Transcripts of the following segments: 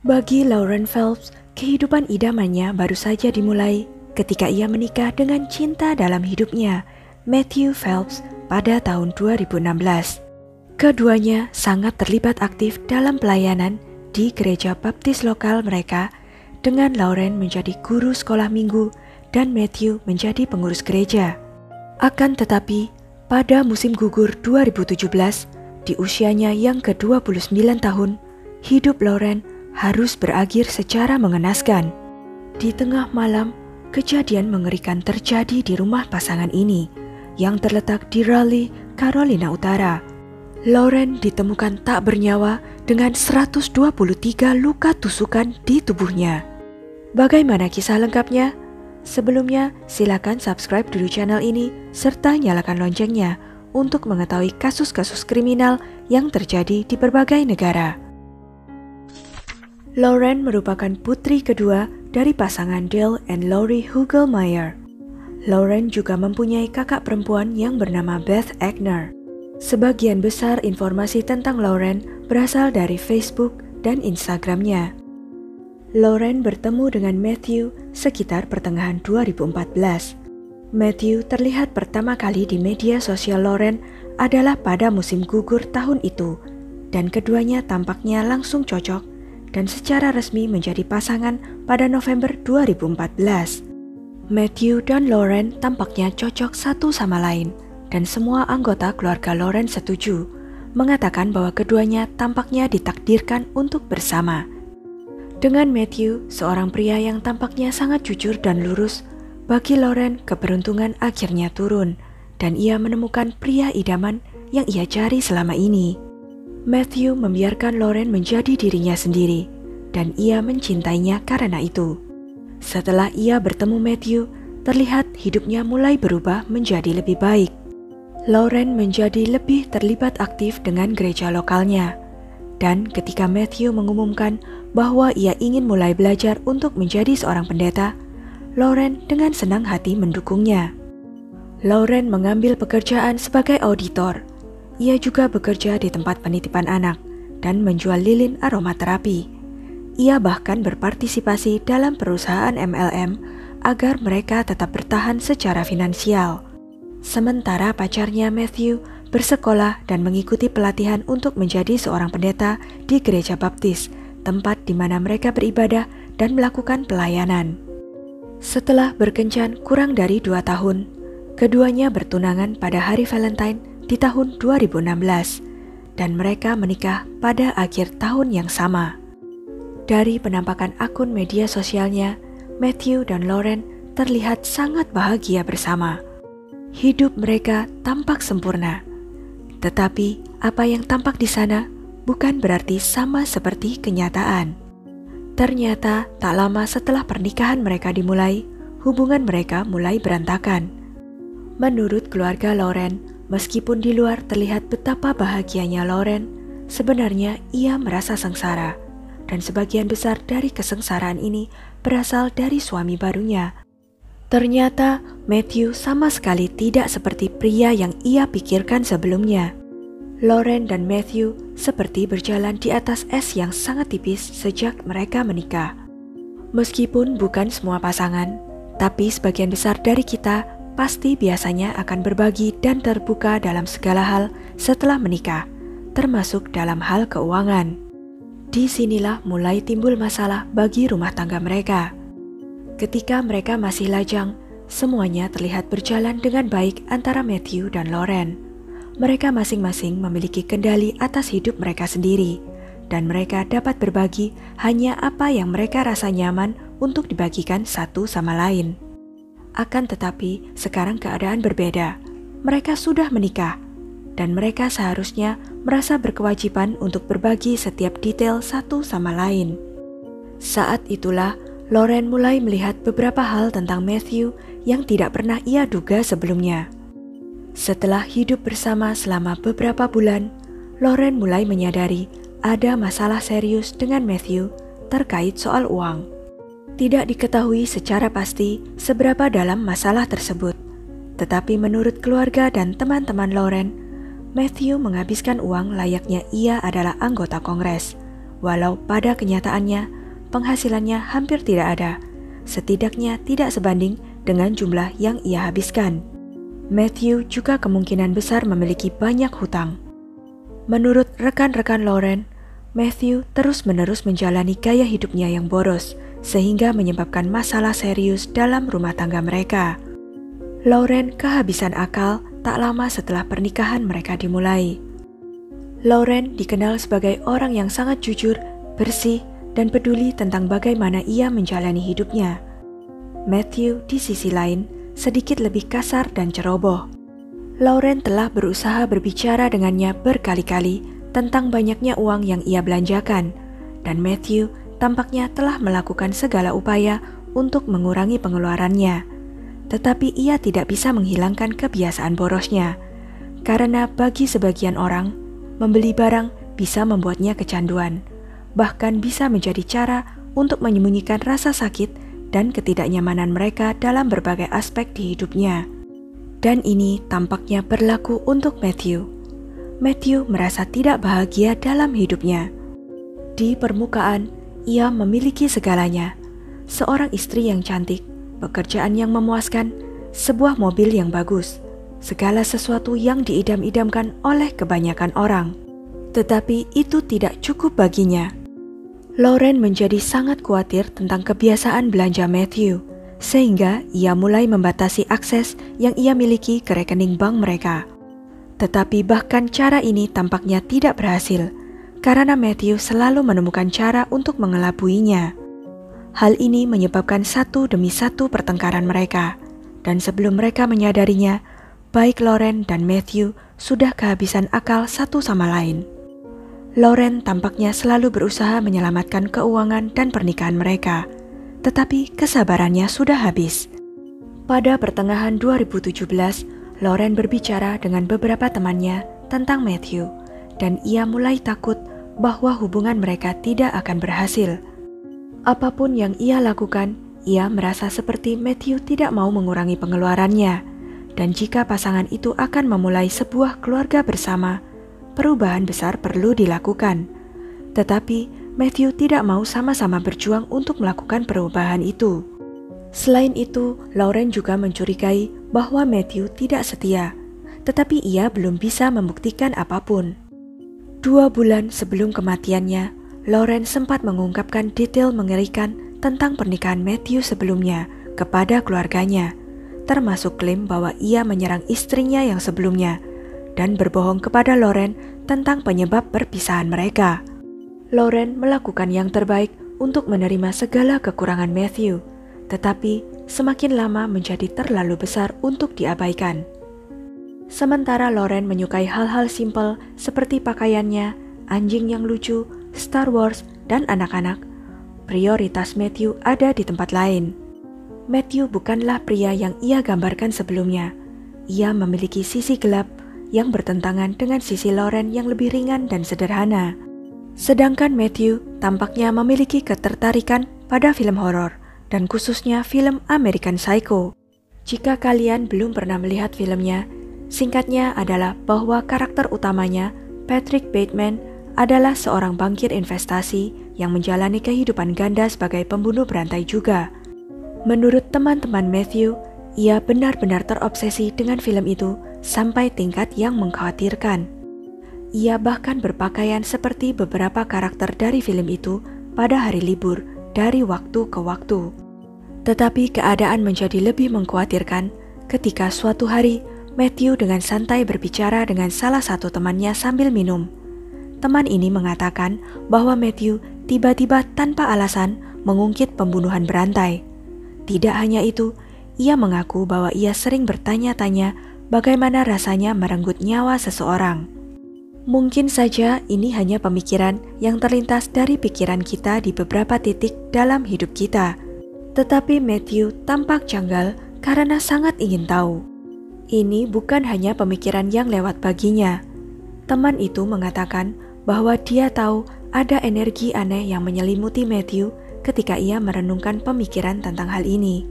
Bagi Lauren Phelps, kehidupan idamannya baru saja dimulai ketika ia menikah dengan cinta dalam hidupnya, Matthew Phelps, pada tahun 2016. Keduanya sangat terlibat aktif dalam pelayanan di gereja baptis lokal mereka, dengan Lauren menjadi guru sekolah minggu dan Matthew menjadi pengurus gereja. Akan tetapi, pada musim gugur 2017, di usianya yang ke-29 tahun, hidup Lauren harus berakhir secara mengenaskan. Di tengah malam, kejadian mengerikan terjadi di rumah pasangan ini yang terletak di Raleigh, Carolina Utara. Lauren ditemukan tak bernyawa dengan 123 luka tusukan di tubuhnya. Bagaimana kisah lengkapnya? Sebelumnya, silakan subscribe dulu channel ini serta nyalakan loncengnya untuk mengetahui kasus-kasus kriminal yang terjadi di berbagai negara. Lauren merupakan putri kedua dari pasangan Dale and Lori Hugelmeyer. Lauren juga mempunyai kakak perempuan yang bernama Beth Egner. Sebagian besar informasi tentang Lauren berasal dari Facebook dan Instagramnya. Lauren bertemu dengan Matthew sekitar pertengahan 2014. Matthew terlihat pertama kali di media sosial Lauren adalah pada musim gugur tahun itu, dan keduanya tampaknya langsung cocok dan secara resmi menjadi pasangan pada November 2014. Matthew dan Lauren tampaknya cocok satu sama lain, dan semua anggota keluarga Lauren setuju, mengatakan bahwa keduanya tampaknya ditakdirkan untuk bersama. Dengan Matthew, seorang pria yang tampaknya sangat jujur dan lurus, bagi Lauren keberuntungan akhirnya turun, dan ia menemukan pria idaman yang ia cari selama ini. Matthew membiarkan Lauren menjadi dirinya sendiri, dan ia mencintainya karena itu. Setelah ia bertemu Matthew, terlihat hidupnya mulai berubah menjadi lebih baik. Lauren menjadi lebih terlibat aktif dengan gereja lokalnya, dan ketika Matthew mengumumkan bahwa ia ingin mulai belajar untuk menjadi seorang pendeta, Lauren dengan senang hati mendukungnya. Lauren mengambil pekerjaan sebagai auditor. Ia juga bekerja di tempat penitipan anak dan menjual lilin aromaterapi. Ia bahkan berpartisipasi dalam perusahaan MLM agar mereka tetap bertahan secara finansial. Sementara pacarnya Matthew bersekolah dan mengikuti pelatihan untuk menjadi seorang pendeta di gereja baptis, tempat di mana mereka beribadah dan melakukan pelayanan. Setelah berkencan kurang dari 2 tahun, keduanya bertunangan pada hari Valentine di tahun 2016, dan mereka menikah pada akhir tahun yang sama. Dari penampakan akun media sosialnya, Matthew dan Lauren terlihat sangat bahagia bersama. Hidup mereka tampak sempurna. Tetapi apa yang tampak di sana bukan berarti sama seperti kenyataan. Ternyata tak lama setelah pernikahan mereka dimulai, hubungan mereka mulai berantakan. Menurut keluarga Lauren, meskipun di luar terlihat betapa bahagianya Lauren, sebenarnya ia merasa sengsara, dan sebagian besar dari kesengsaraan ini berasal dari suami barunya. Ternyata Matthew sama sekali tidak seperti pria yang ia pikirkan sebelumnya. Lauren dan Matthew seperti berjalan di atas es yang sangat tipis sejak mereka menikah. Meskipun bukan semua pasangan, tapi sebagian besar dari kita pasti biasanya akan berbagi dan terbuka dalam segala hal setelah menikah, termasuk dalam hal keuangan. Disinilah mulai timbul masalah bagi rumah tangga mereka. Ketika mereka masih lajang, semuanya terlihat berjalan dengan baik antara Matthew dan Lauren. Mereka masing-masing memiliki kendali atas hidup mereka sendiri, dan mereka dapat berbagi hanya apa yang mereka rasa nyaman untuk dibagikan satu sama lain. Akan tetapi, sekarang keadaan berbeda. Mereka sudah menikah, dan mereka seharusnya merasa berkewajiban untuk berbagi setiap detail satu sama lain. Saat itulah, Lauren mulai melihat beberapa hal tentang Matthew yang tidak pernah ia duga sebelumnya. Setelah hidup bersama selama beberapa bulan, Lauren mulai menyadari ada masalah serius dengan Matthew terkait soal uang. Tidak diketahui secara pasti seberapa dalam masalah tersebut, tetapi menurut keluarga dan teman-teman Lauren, Matthew menghabiskan uang layaknya ia adalah anggota Kongres, walau pada kenyataannya penghasilannya hampir tidak ada, setidaknya tidak sebanding dengan jumlah yang ia habiskan. Matthew juga kemungkinan besar memiliki banyak hutang. Menurut rekan-rekan Lauren, Matthew terus-menerus menjalani gaya hidupnya yang boros, sehingga menyebabkan masalah serius dalam rumah tangga mereka. Lauren kehabisan akal tak lama setelah pernikahan mereka dimulai. Lauren dikenal sebagai orang yang sangat jujur, bersih, dan peduli tentang bagaimana ia menjalani hidupnya. Matthew di sisi lain sedikit lebih kasar dan ceroboh. Lauren telah berusaha berbicara dengannya berkali-kali tentang banyaknya uang yang ia belanjakan, dan Matthew tampaknya telah melakukan segala upaya untuk mengurangi pengeluarannya. Tetapi ia tidak bisa menghilangkan kebiasaan borosnya, karena bagi sebagian orang, membeli barang bisa membuatnya kecanduan, bahkan bisa menjadi cara untuk menyembunyikan rasa sakit dan ketidaknyamanan mereka dalam berbagai aspek di hidupnya. Dan ini tampaknya berlaku untuk Matthew. Matthew merasa tidak bahagia dalam hidupnya. Di permukaan, ia memiliki segalanya. Seorang istri yang cantik, pekerjaan yang memuaskan, sebuah mobil yang bagus, segala sesuatu yang diidam-idamkan oleh kebanyakan orang. Tetapi itu tidak cukup baginya. Lauren menjadi sangat khawatir tentang kebiasaan belanja Matthew, sehingga ia mulai membatasi akses yang ia miliki ke rekening bank mereka. Tetapi bahkan cara ini tampaknya tidak berhasil, karena Matthew selalu menemukan cara untuk mengelabuinya. Hal ini menyebabkan satu demi satu pertengkaran mereka, dan sebelum mereka menyadarinya, baik Lauren dan Matthew sudah kehabisan akal satu sama lain. Lauren tampaknya selalu berusaha menyelamatkan keuangan dan pernikahan mereka, tetapi kesabarannya sudah habis. Pada pertengahan 2017, Lauren berbicara dengan beberapa temannya tentang Matthew, dan ia mulai takut bahwa hubungan mereka tidak akan berhasil. Apapun yang ia lakukan, ia merasa seperti Matthew tidak mau mengurangi pengeluarannya, dan jika pasangan itu akan memulai sebuah keluarga bersama, perubahan besar perlu dilakukan. Tetapi Matthew tidak mau sama-sama berjuang untuk melakukan perubahan itu. Selain itu, Lauren juga mencurigai bahwa Matthew tidak setia, tetapi ia belum bisa membuktikan apapun. 2 bulan sebelum kematiannya, Lauren sempat mengungkapkan detail mengerikan tentang pernikahan Matthew sebelumnya kepada keluarganya, termasuk klaim bahwa ia menyerang istrinya yang sebelumnya, dan berbohong kepada Lauren tentang penyebab perpisahan mereka. Lauren melakukan yang terbaik untuk menerima segala kekurangan Matthew, tetapi semakin lama menjadi terlalu besar untuk diabaikan. Sementara Lauren menyukai hal-hal simpel seperti pakaiannya, anjing yang lucu, Star Wars, dan anak-anak, prioritas Matthew ada di tempat lain. Matthew bukanlah pria yang ia gambarkan sebelumnya. Ia memiliki sisi gelap yang bertentangan dengan sisi Lauren yang lebih ringan dan sederhana. Sedangkan Matthew tampaknya memiliki ketertarikan pada film horor, dan khususnya film American Psycho. Jika kalian belum pernah melihat filmnya, singkatnya adalah bahwa karakter utamanya, Patrick Bateman, adalah seorang bankir investasi yang menjalani kehidupan ganda sebagai pembunuh berantai juga. Menurut teman-teman Matthew, ia benar-benar terobsesi dengan film itu sampai tingkat yang mengkhawatirkan. Ia bahkan berpakaian seperti beberapa karakter dari film itu pada hari libur dari waktu ke waktu. Tetapi keadaan menjadi lebih mengkhawatirkan ketika suatu hari Matthew dengan santai berbicara dengan salah satu temannya sambil minum. Teman ini mengatakan bahwa Matthew tiba-tiba tanpa alasan mengungkit pembunuhan berantai. Tidak hanya itu, ia mengaku bahwa ia sering bertanya-tanya bagaimana rasanya merenggut nyawa seseorang. Mungkin saja ini hanya pemikiran yang terlintas dari pikiran kita di beberapa titik dalam hidup kita. Tetapi Matthew tampak janggal karena sangat ingin tahu. Ini bukan hanya pemikiran yang lewat baginya. Teman itu mengatakan bahwa dia tahu ada energi aneh yang menyelimuti Matthew ketika ia merenungkan pemikiran tentang hal ini.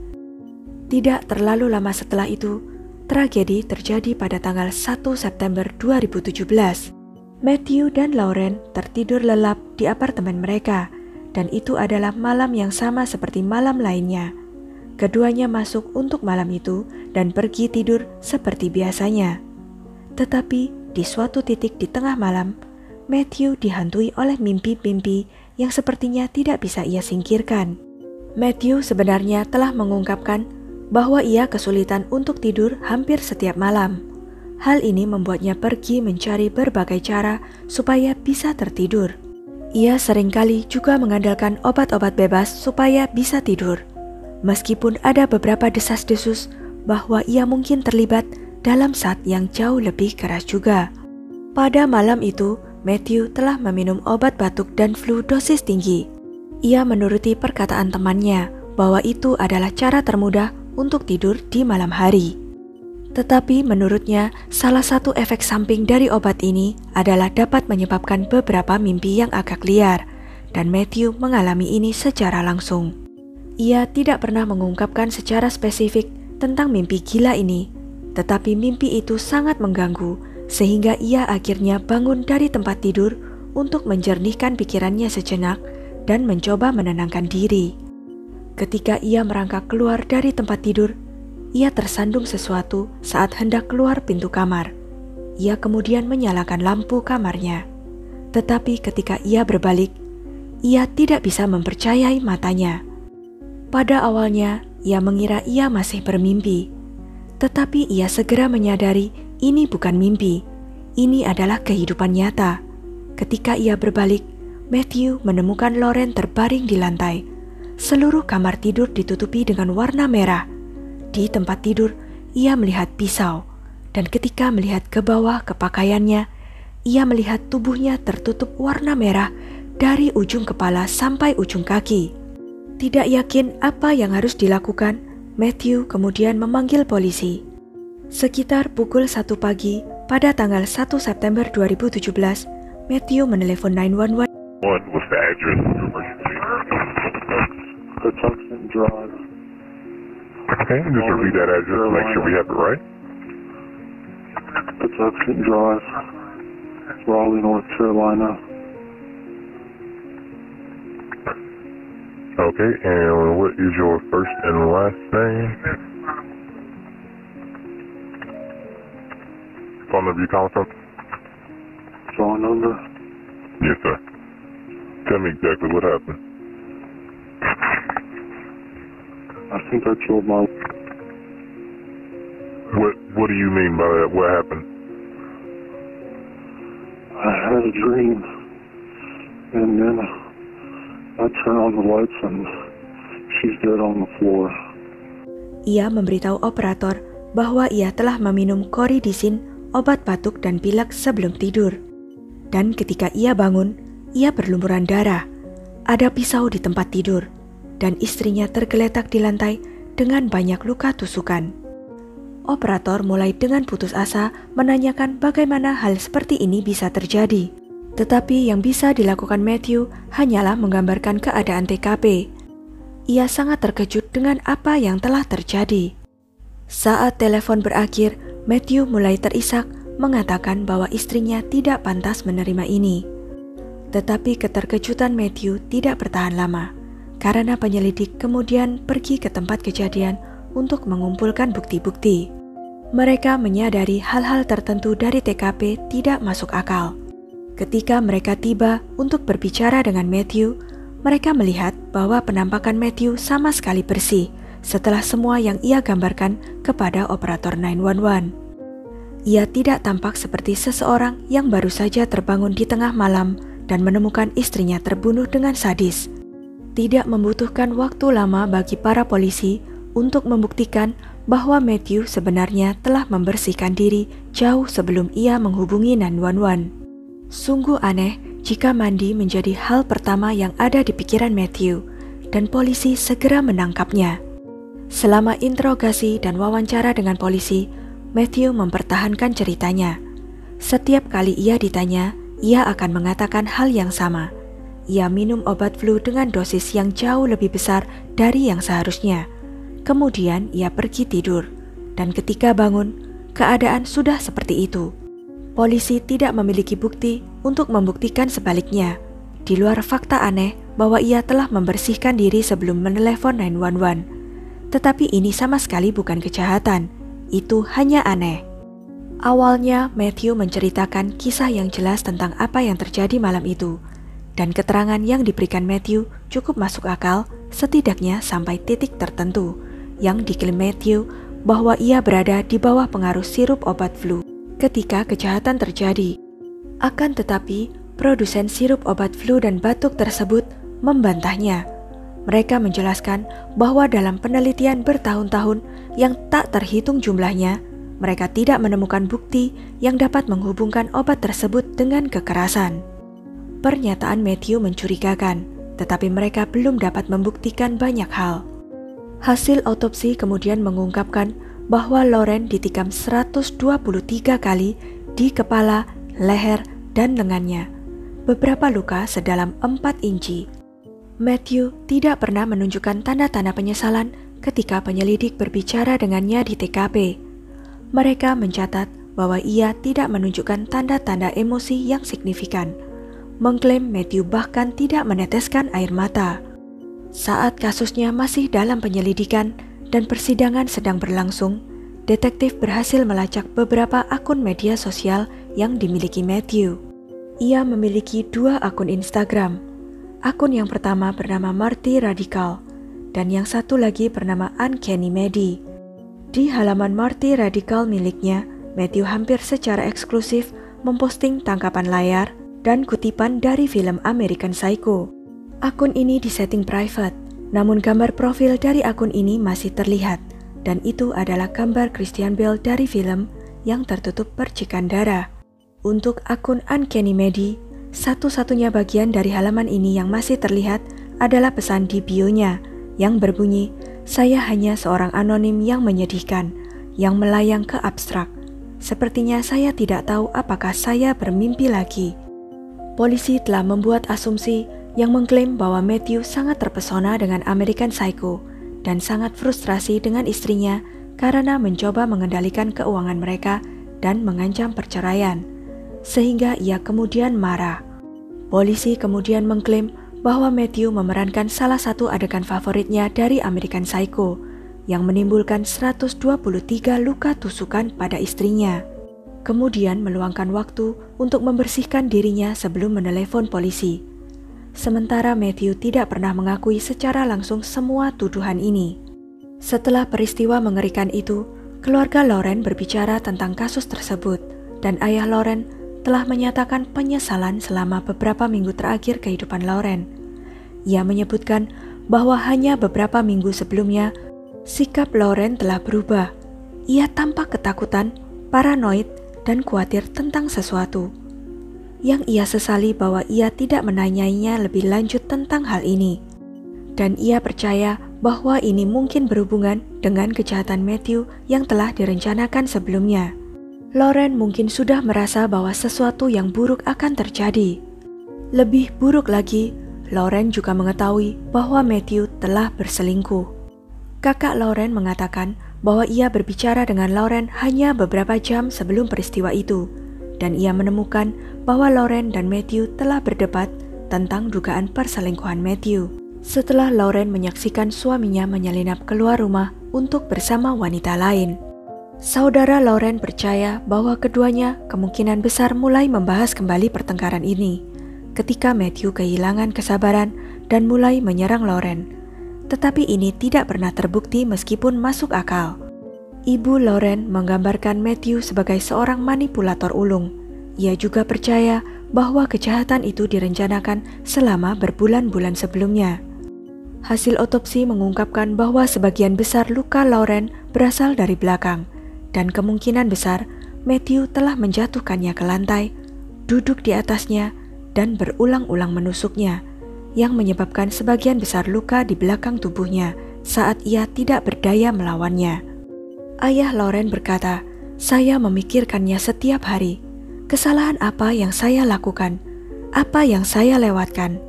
Tidak terlalu lama setelah itu, tragedi terjadi pada tanggal 1 September 2017. Matthew dan Lauren tertidur lelap di apartemen mereka, dan itu adalah malam yang sama seperti malam lainnya. Keduanya masuk untuk malam itu dan pergi tidur seperti biasanya. Tetapi di suatu titik di tengah malam, Matthew dihantui oleh mimpi-mimpi yang sepertinya tidak bisa ia singkirkan. Matthew sebenarnya telah mengungkapkan bahwa ia kesulitan untuk tidur hampir setiap malam. Hal ini membuatnya pergi mencari berbagai cara supaya bisa tertidur. Ia seringkali juga mengandalkan obat-obat bebas supaya bisa tidur. Meskipun ada beberapa desas-desus bahwa ia mungkin terlibat dalam saat yang jauh lebih keras juga. Pada malam itu, Matthew telah meminum obat batuk dan flu dosis tinggi. Ia menuruti perkataan temannya bahwa itu adalah cara termudah untuk tidur di malam hari. Tetapi menurutnya, salah satu efek samping dari obat ini adalah dapat menyebabkan beberapa mimpi yang agak liar, dan Matthew mengalami ini secara langsung. Ia tidak pernah mengungkapkan secara spesifik tentang mimpi gila ini, tetapi mimpi itu sangat mengganggu, sehingga ia akhirnya bangun dari tempat tidur untuk menjernihkan pikirannya sejenak dan mencoba menenangkan diri. Ketika ia merangkak keluar dari tempat tidur, ia tersandung sesuatu saat hendak keluar pintu kamar. Ia kemudian menyalakan lampu kamarnya. Tetapi ketika ia berbalik, ia tidak bisa mempercayai matanya. Pada awalnya, ia mengira ia masih bermimpi. Tetapi ia segera menyadari ini bukan mimpi. Ini adalah kehidupan nyata. Ketika ia berbalik, Matthew menemukan Lauren terbaring di lantai. Seluruh kamar tidur ditutupi dengan warna merah. Di tempat tidur, ia melihat pisau. Dan ketika melihat ke bawah ke pakaiannya, ia melihat tubuhnya tertutup warna merah dari ujung kepala sampai ujung kaki. Tidak yakin apa yang harus dilakukan, Matthew kemudian memanggil polisi. Sekitar pukul 1 pagi pada tanggal 1 September 2017, Matthew menelepon 911. What was the address of the emergency? Patuxent Drive. Okay, just repeat that address to make sure we have it right. Patuxent Drive, Raleigh, North Carolina. Okay, and what is your first and last name? Phone number you calling from? Phone number? Yes, sir. Tell me exactly what happened. I think I killed my... What do you mean by that? What happened? I had a dream, and then I turn on the lights and she's dead on the floor. Ia memberitahu operator bahwa ia telah meminum Coridisin, obat batuk dan pilek sebelum tidur. Dan ketika ia bangun, ia berlumuran darah. Ada pisau di tempat tidur, dan istrinya tergeletak di lantai dengan banyak luka tusukan. Operator mulai dengan putus asa menanyakan bagaimana hal seperti ini bisa terjadi. Tetapi yang bisa dilakukan Matthew hanyalah menggambarkan keadaan TKP. Ia sangat terkejut dengan apa yang telah terjadi. Saat telepon berakhir, Matthew mulai terisak mengatakan bahwa istrinya tidak pantas menerima ini. Tetapi keterkejutan Matthew tidak bertahan lama, karena penyelidik kemudian pergi ke tempat kejadian untuk mengumpulkan bukti-bukti. Mereka menyadari hal-hal tertentu dari TKP tidak masuk akal. Ketika mereka tiba untuk berbicara dengan Matthew, mereka melihat bahwa penampakan Matthew sama sekali bersih setelah semua yang ia gambarkan kepada operator 911. Ia tidak tampak seperti seseorang yang baru saja terbangun di tengah malam dan menemukan istrinya terbunuh dengan sadis. Tidak membutuhkan waktu lama bagi para polisi untuk membuktikan bahwa Matthew sebenarnya telah membersihkan diri jauh sebelum ia menghubungi 911. Sungguh aneh jika mandi menjadi hal pertama yang ada di pikiran Matthew, dan polisi segera menangkapnya. Selama interogasi dan wawancara dengan polisi, Matthew mempertahankan ceritanya. Setiap kali ia ditanya, ia akan mengatakan hal yang sama. Ia minum obat flu dengan dosis yang jauh lebih besar dari yang seharusnya. Kemudian ia pergi tidur, dan ketika bangun, keadaan sudah seperti itu. Polisi tidak memiliki bukti untuk membuktikan sebaliknya, di luar fakta aneh bahwa ia telah membersihkan diri sebelum menelepon 911. Tetapi ini sama sekali bukan kejahatan, itu hanya aneh. Awalnya, Matthew menceritakan kisah yang jelas tentang apa yang terjadi malam itu, dan keterangan yang diberikan Matthew cukup masuk akal setidaknya sampai titik tertentu, yang diklaim Matthew bahwa ia berada di bawah pengaruh sirup obat flu ketika kejahatan terjadi. Akan tetapi, produsen sirup obat flu dan batuk tersebut membantahnya. Mereka menjelaskan bahwa dalam penelitian bertahun-tahun yang tak terhitung jumlahnya, mereka tidak menemukan bukti yang dapat menghubungkan obat tersebut dengan kekerasan. Pernyataan Matthew mencurigakan, tetapi mereka belum dapat membuktikan banyak hal. Hasil otopsi kemudian mengungkapkan bahwa Lauren ditikam 123 kali di kepala, leher, dan lengannya. Beberapa luka sedalam 4 inci. Matthew tidak pernah menunjukkan tanda-tanda penyesalan ketika penyelidik berbicara dengannya di TKP. Mereka mencatat bahwa ia tidak menunjukkan tanda-tanda emosi yang signifikan. Mengklaim Matthew bahkan tidak meneteskan air mata. Saat kasusnya masih dalam penyelidikan dan persidangan sedang berlangsung, detektif berhasil melacak beberapa akun media sosial yang dimiliki Matthew. Ia memiliki 2 akun Instagram. Akun yang pertama bernama Marty Radical, dan yang satu lagi bernama Uncanny Medi. Di halaman Marty Radical miliknya, Matthew hampir secara eksklusif memposting tangkapan layar dan kutipan dari film American Psycho. Akun ini disetting private, namun gambar profil dari akun ini masih terlihat, dan itu adalah gambar Christian Bale dari film yang tertutup percikan darah. Untuk akun Uncanny Medi, satu-satunya bagian dari halaman ini yang masih terlihat adalah pesan di bio-nya yang berbunyi, "Saya hanya seorang anonim yang menyedihkan, yang melayang ke abstrak. Sepertinya saya tidak tahu apakah saya bermimpi lagi." Polisi telah membuat asumsi yang mengklaim bahwa Matthew sangat terpesona dengan American Psycho dan sangat frustrasi dengan istrinya karena mencoba mengendalikan keuangan mereka dan mengancam perceraian, sehingga ia kemudian marah. Polisi kemudian mengklaim bahwa Matthew memerankan salah satu adegan favoritnya dari American Psycho yang menimbulkan 123 luka tusukan pada istrinya. Kemudian meluangkan waktu untuk membersihkan dirinya sebelum menelepon polisi. Sementara Matthew tidak pernah mengakui secara langsung semua tuduhan ini. Setelah peristiwa mengerikan itu, keluarga Lauren berbicara tentang kasus tersebut, dan ayah Lauren telah menyatakan penyesalan selama beberapa minggu terakhir kehidupan Lauren. Ia menyebutkan bahwa hanya beberapa minggu sebelumnya, sikap Lauren telah berubah. Ia tampak ketakutan, paranoid, dan khawatir tentang sesuatu. Yang ia sesali bahwa ia tidak menanyainya lebih lanjut tentang hal ini. Dan ia percaya bahwa ini mungkin berhubungan dengan kejahatan Matthew yang telah direncanakan sebelumnya. Lauren mungkin sudah merasa bahwa sesuatu yang buruk akan terjadi. Lebih buruk lagi, Lauren juga mengetahui bahwa Matthew telah berselingkuh. Kakak Lauren mengatakan bahwa ia berbicara dengan Lauren hanya beberapa jam sebelum peristiwa itu, dan ia menemukan bahwa Lauren dan Matthew telah berdebat tentang dugaan perselingkuhan Matthew. Setelah Lauren menyaksikan suaminya menyelinap keluar rumah untuk bersama wanita lain. Saudara Lauren percaya bahwa keduanya kemungkinan besar mulai membahas kembali pertengkaran ini ketika Matthew kehilangan kesabaran dan mulai menyerang Lauren. Tetapi ini tidak pernah terbukti meskipun masuk akal. Ibu Lauren menggambarkan Matthew sebagai seorang manipulator ulung. Ia juga percaya bahwa kejahatan itu direncanakan selama berbulan-bulan sebelumnya. Hasil otopsi mengungkapkan bahwa sebagian besar luka Lauren berasal dari belakang, dan kemungkinan besar Matthew telah menjatuhkannya ke lantai, duduk di atasnya, dan berulang-ulang menusuknya, yang menyebabkan sebagian besar luka di belakang tubuhnya saat ia tidak berdaya melawannya. Ayah Lauren berkata, "Saya memikirkannya setiap hari. Kesalahan apa yang saya lakukan? Apa yang saya lewatkan?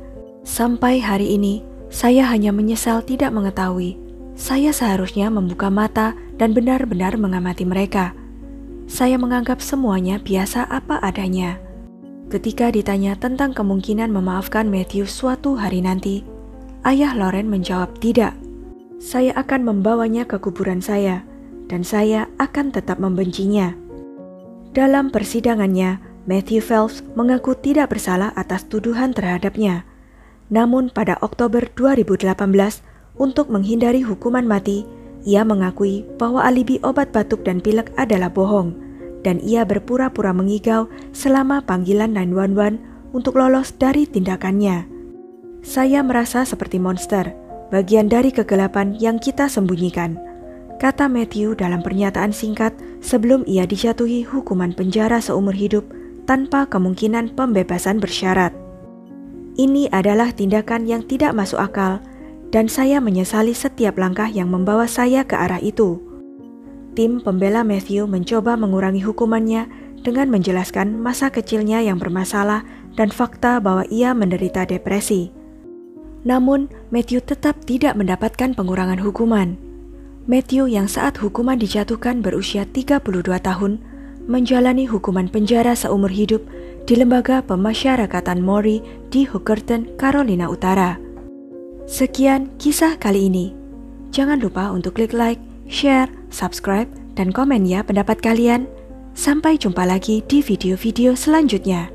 Sampai hari ini, saya hanya menyesal tidak mengetahui. Saya seharusnya membuka mata dan benar-benar mengamati mereka. Saya menganggap semuanya biasa apa adanya." Ketika ditanya tentang kemungkinan memaafkan Matthew suatu hari nanti, ayah Lauren menjawab tidak. Saya akan membawanya ke kuburan saya, dan saya akan tetap membencinya. Dalam persidangannya, Matthew Phelps mengaku tidak bersalah atas tuduhan terhadapnya. Namun pada Oktober 2018, untuk menghindari hukuman mati, ia mengakui bahwa alibi obat batuk dan pilek adalah bohong, dan ia berpura-pura mengigau selama panggilan 911 untuk lolos dari tindakannya. Saya merasa seperti monster, bagian dari kegelapan yang kita sembunyikan, kata Matthew dalam pernyataan singkat sebelum ia dijatuhi hukuman penjara seumur hidup tanpa kemungkinan pembebasan bersyarat. Ini adalah tindakan yang tidak masuk akal, dan saya menyesali setiap langkah yang membawa saya ke arah itu. Tim pembela Matthew mencoba mengurangi hukumannya dengan menjelaskan masa kecilnya yang bermasalah dan fakta bahwa ia menderita depresi. Namun, Matthew tetap tidak mendapatkan pengurangan hukuman. Matthew yang saat hukuman dijatuhkan berusia 32 tahun, menjalani hukuman penjara seumur hidup di Lembaga Pemasyarakatan Maury di Hukerton, Carolina Utara. Sekian kisah kali ini. Jangan lupa untuk klik like, share, subscribe, dan komen ya pendapat kalian. Sampai jumpa lagi di video-video selanjutnya.